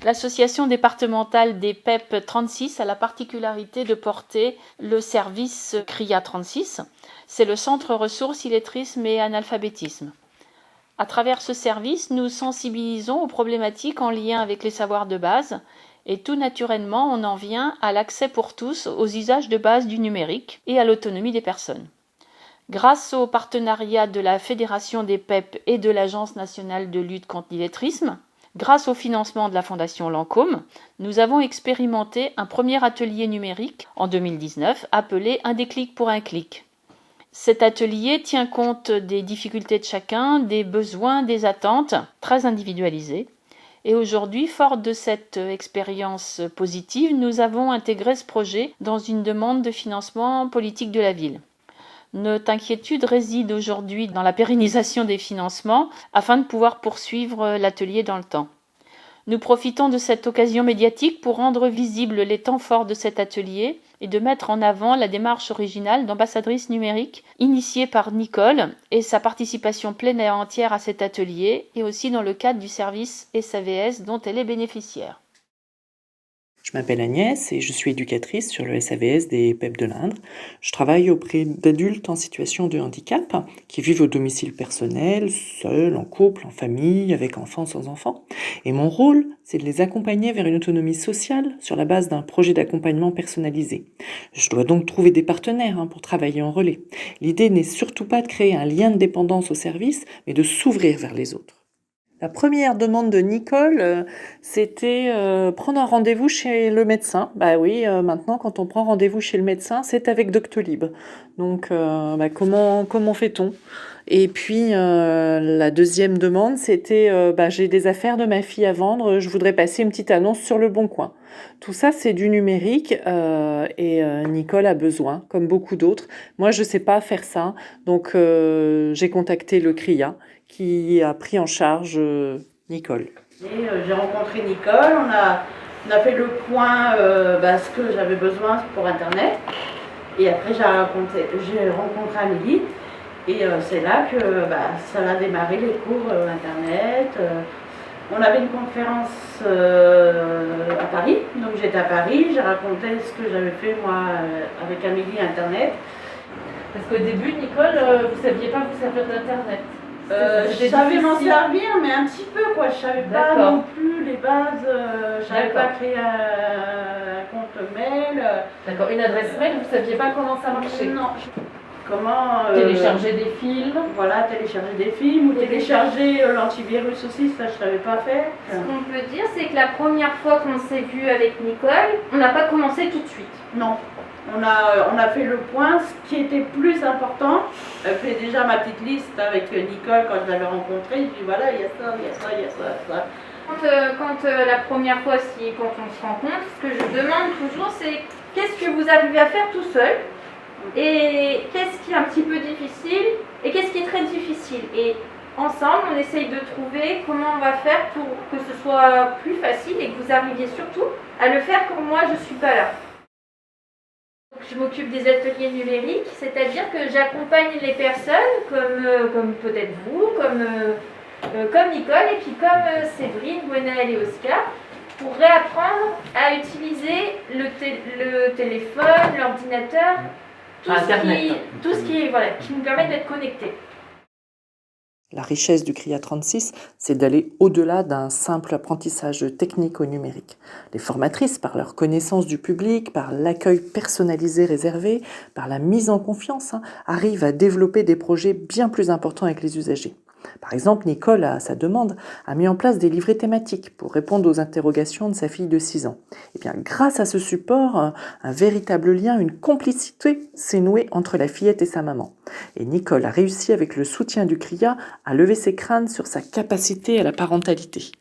L'association départementale des PEP 36 a la particularité de porter le service CRIA 36. C'est le Centre ressources, illettrisme et analphabétisme. À travers ce service, nous sensibilisons aux problématiques en lien avec les savoirs de base et tout naturellement, on en vient à l'accès pour tous aux usages de base du numérique et à l'autonomie des personnes. Grâce au partenariat de la Fédération des PEP et de l'Agence nationale de lutte contre l'illettrisme, grâce au financement de la Fondation Lancôme, nous avons expérimenté un premier atelier numérique en 2019 appelé Un déclic pour un clic. Cet atelier tient compte des difficultés de chacun, des besoins, des attentes, très individualisées. Et aujourd'hui, fort de cette expérience positive, nous avons intégré ce projet dans une demande de financement politique de la ville. Notre inquiétude réside aujourd'hui dans la pérennisation des financements afin de pouvoir poursuivre l'atelier dans le temps. Nous profitons de cette occasion médiatique pour rendre visibles les temps forts de cet atelier et de mettre en avant la démarche originale d'ambassadrice numérique initiée par Nicole et sa participation pleine et entière à cet atelier et aussi dans le cadre du service SAVS dont elle est bénéficiaire. Je m'appelle Agnès et je suis éducatrice sur le SAVS des PEP de l'Indre. Je travaille auprès d'adultes en situation de handicap qui vivent au domicile personnel, seuls, en couple, en famille, avec enfants, sans enfants. Et mon rôle, c'est de les accompagner vers une autonomie sociale sur la base d'un projet d'accompagnement personnalisé. Je dois donc trouver des partenaires pour travailler en relais. L'idée n'est surtout pas de créer un lien de dépendance au service, mais de s'ouvrir vers les autres. La première demande de Nicole, c'était prendre un rendez-vous chez le médecin. Bah oui, maintenant, quand on prend rendez-vous chez le médecin, c'est avec Doctolib. Donc, comment fait-on ? Et puis, la deuxième demande, c'était j'ai des affaires de ma fille à vendre, je voudrais passer une petite annonce sur Le Bon Coin. Tout ça, c'est du numérique et Nicole a besoin, comme beaucoup d'autres. Moi, je ne sais pas faire ça, donc j'ai contacté le CRIA qui a pris en charge Nicole. Et j'ai rencontré Nicole, on a fait le point, ce que j'avais besoin pour Internet. Et après, j'ai rencontré Amélie. Et c'est là que ça a démarré les cours Internet. On avait une conférence à Paris, donc j'étais à Paris, j'ai raconté ce que j'avais fait moi avec Amélie Internet. Parce qu'au début, Nicole, vous ne saviez pas vous servir d'Internet. Je savais m'en servir, mais un petit peu quoi. Je savais pas non plus les bases. Je savais pas créer un compte mail. D'accord. Une adresse mail, vous saviez pas comment ça marchait. Non. Comment télécharger des films. Voilà, télécharger des films ou télécharger l'antivirus aussi, ça je savais pas faire. Ce qu'on peut dire, c'est que la première fois qu'on s'est vu avec Nicole, on n'a pas commencé tout de suite. Non. On a fait le point, ce qui était plus important. Je fais déjà ma petite liste avec Nicole quand je l'avais rencontrée. Je dis voilà, il y a ça, il y a ça, il y a ça. Quand la première fois, quand on se rencontre, ce que je demande toujours, c'est qu'est-ce que vous arrivez à faire tout seul et qu'est-ce qui est un petit peu difficile et qu'est-ce qui est très difficile. Et ensemble, on essaye de trouver comment on va faire pour que ce soit plus facile et que vous arriviez surtout à le faire quand moi je ne suis pas là. Je m'occupe des ateliers numériques, c'est-à-dire que j'accompagne les personnes comme peut-être vous, comme Nicole et puis comme Séverine, Gwenaëlle et Oscar, pour réapprendre à utiliser le téléphone, l'ordinateur, tout ce qui nous permet d'être connectés. La richesse du CRIA 36, c'est d'aller au-delà d'un simple apprentissage technique au numérique. Les formatrices, par leur connaissance du public, par l'accueil personnalisé réservé, par la mise en confiance, arrivent à développer des projets bien plus importants avec les usagers. Par exemple, Nicole, à sa demande, a mis en place des livrets thématiques pour répondre aux interrogations de sa fille de 6 ans. Et bien, grâce à ce support, un véritable lien, une complicité s'est nouée entre la fillette et sa maman. Et Nicole a réussi, avec le soutien du CRIA, à lever ses crânes sur sa capacité à la parentalité.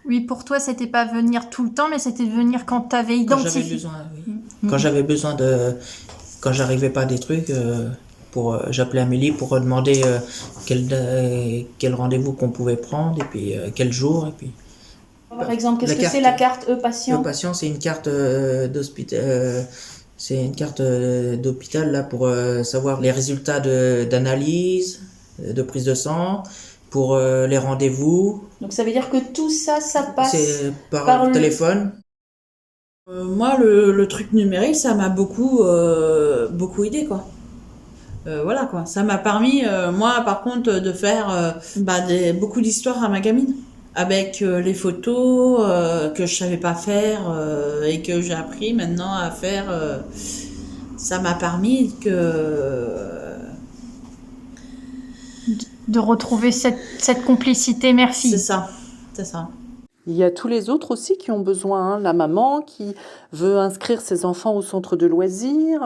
Oui, pour toi, c'était pas venir tout le temps, mais c'était venir quand tu avais identifié. Quand j'avais besoin quand j'arrivais pas à des trucs, j'appelais Amélie pour demander quel rendez-vous qu'on pouvait prendre et puis quel jour et puis. Par exemple, qu'est-ce que c'est la carte E-patient ? E-patient, c'est une carte d'hôpital. C'est une carte d'hôpital là pour savoir les résultats d'analyse, de prise de sang, pour les rendez-vous. Donc ça veut dire que tout ça, ça passe C'est par par le- téléphone. Moi, le truc numérique, ça m'a beaucoup aidé, quoi. Voilà, quoi. Ça m'a permis, moi, par contre, de faire beaucoup d'histoires à ma gamine. Avec les photos que je savais pas faire et que j'ai appris maintenant à faire. Ça m'a permis De retrouver cette complicité mère-fille. C'est ça, c'est ça. Il y a tous les autres aussi qui ont besoin, hein. La maman qui veut inscrire ses enfants au centre de loisirs,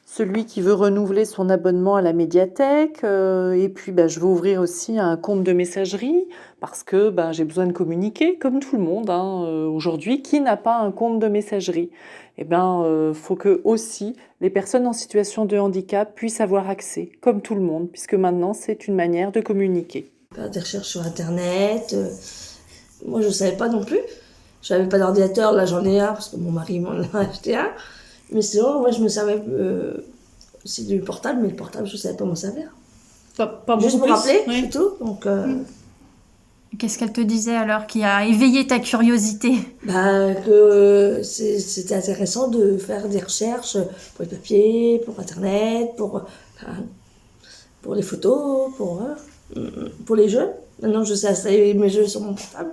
celui qui veut renouveler son abonnement à la médiathèque, et puis je veux ouvrir aussi un compte de messagerie parce que j'ai besoin de communiquer comme tout le monde, hein. Aujourd'hui, qui n'a pas un compte de messagerie? Faut que aussi les personnes en situation de handicap puissent avoir accès, comme tout le monde, puisque maintenant c'est une manière de communiquer. Faire des recherches sur internet. Moi, je savais pas non plus. J'avais pas d'ordinateur, là j'en ai un parce que mon mari m'en a acheté un. Mais sinon, moi je me servais aussi du portable, mais le portable je savais pas m'en servir. Pas Juste beaucoup me plus. rappeler, Oui. c'est tout. Donc, Qu'est-ce qu'elle te disait alors qui a éveillé ta curiosité? que c'était intéressant de faire des recherches pour les papiers, pour internet, pour les photos, pour les jeux. Maintenant, je sais installer mes jeux sur mon portable.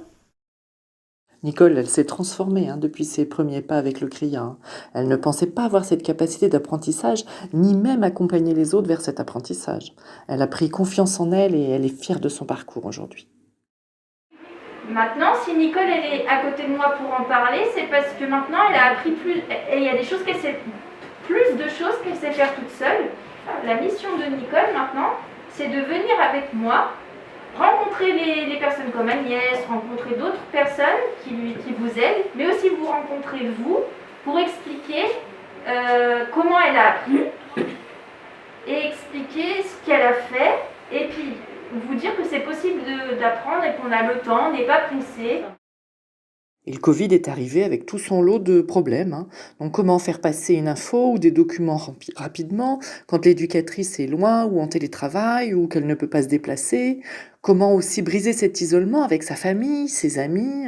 Nicole, elle s'est transformée depuis ses premiers pas avec le CRIA, hein. Elle ne pensait pas avoir cette capacité d'apprentissage, ni même accompagner les autres vers cet apprentissage. Elle a pris confiance en elle et elle est fière de son parcours aujourd'hui. Maintenant, si Nicole elle est à côté de moi pour en parler, c'est parce que maintenant elle a appris plus. Et il y a des choses qu'elle sait, plus de choses qu'elle sait faire toute seule. La mission de Nicole maintenant, c'est de venir avec moi, rencontrer les personnes comme Agnès, rencontrer d'autres personnes qui vous aident, mais aussi vous rencontrer vous pour expliquer comment elle a appris et expliquer ce qu'elle a fait et puis vous dire que c'est possible d'apprendre et qu'on a le temps, on n'est pas pressé. Et le Covid est arrivé avec tout son lot de problèmes, hein. Donc comment faire passer une info ou des documents rapidement quand l'éducatrice est loin ou en télétravail ou qu'elle ne peut pas se déplacer? Comment aussi briser cet isolement avec sa famille, ses amis?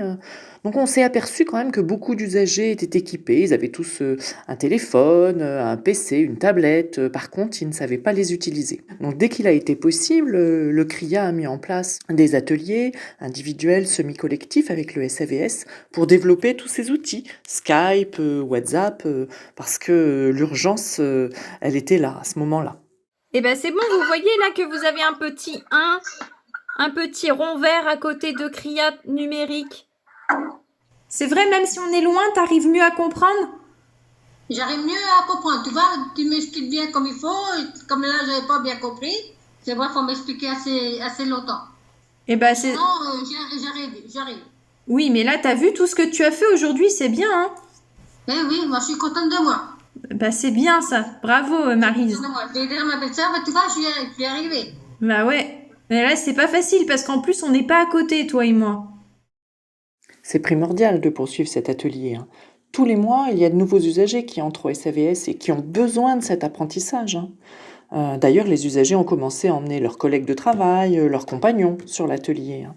Donc on s'est aperçu quand même que beaucoup d'usagers étaient équipés, ils avaient tous un téléphone, un PC, une tablette. Par contre, ils ne savaient pas les utiliser. Donc dès qu'il a été possible, le CRIA a mis en place des ateliers individuels, semi-collectifs avec le SAVS pour développer tous ces outils, Skype, WhatsApp, parce que l'urgence, elle était là, à ce moment-là. Eh ben c'est bon, vous voyez là que vous avez un petit rond vert à côté de CRIA numérique. C'est vrai, même si on est loin, t'arrives mieux à comprendre? J'arrive mieux à comprendre. Tu vois, tu m'expliques bien comme il faut. Comme là, j'avais pas bien compris. C'est vrai, il faut m'expliquer assez longtemps. Eh ben c'est... Non, j'arrive. Oui, mais là, t'as vu tout ce que tu as fait aujourd'hui, c'est bien, hein? Eh oui, moi, je suis contente de moi. Bah c'est bien ça. Bravo, Maryse. Je vais dire à ma belle-sœur, tu vois, je suis arrivée. Bah ouais. Mais là, c'est pas facile parce qu'en plus, on n'est pas à côté, toi et moi. C'est primordial de poursuivre cet atelier, hein. Tous les mois, il y a de nouveaux usagers qui entrent au SAVS et qui ont besoin de cet apprentissage, hein. D'ailleurs, les usagers ont commencé à emmener leurs collègues de travail, leurs compagnons sur l'atelier, hein.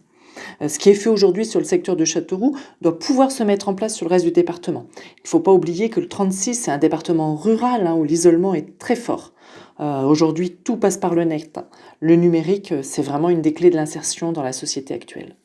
Ce qui est fait aujourd'hui sur le secteur de Châteauroux doit pouvoir se mettre en place sur le reste du département. Il ne faut pas oublier que le 36, c'est un département rural, où l'isolement est très fort. Aujourd'hui, tout passe par le net. Le numérique, c'est vraiment une des clés de l'insertion dans la société actuelle.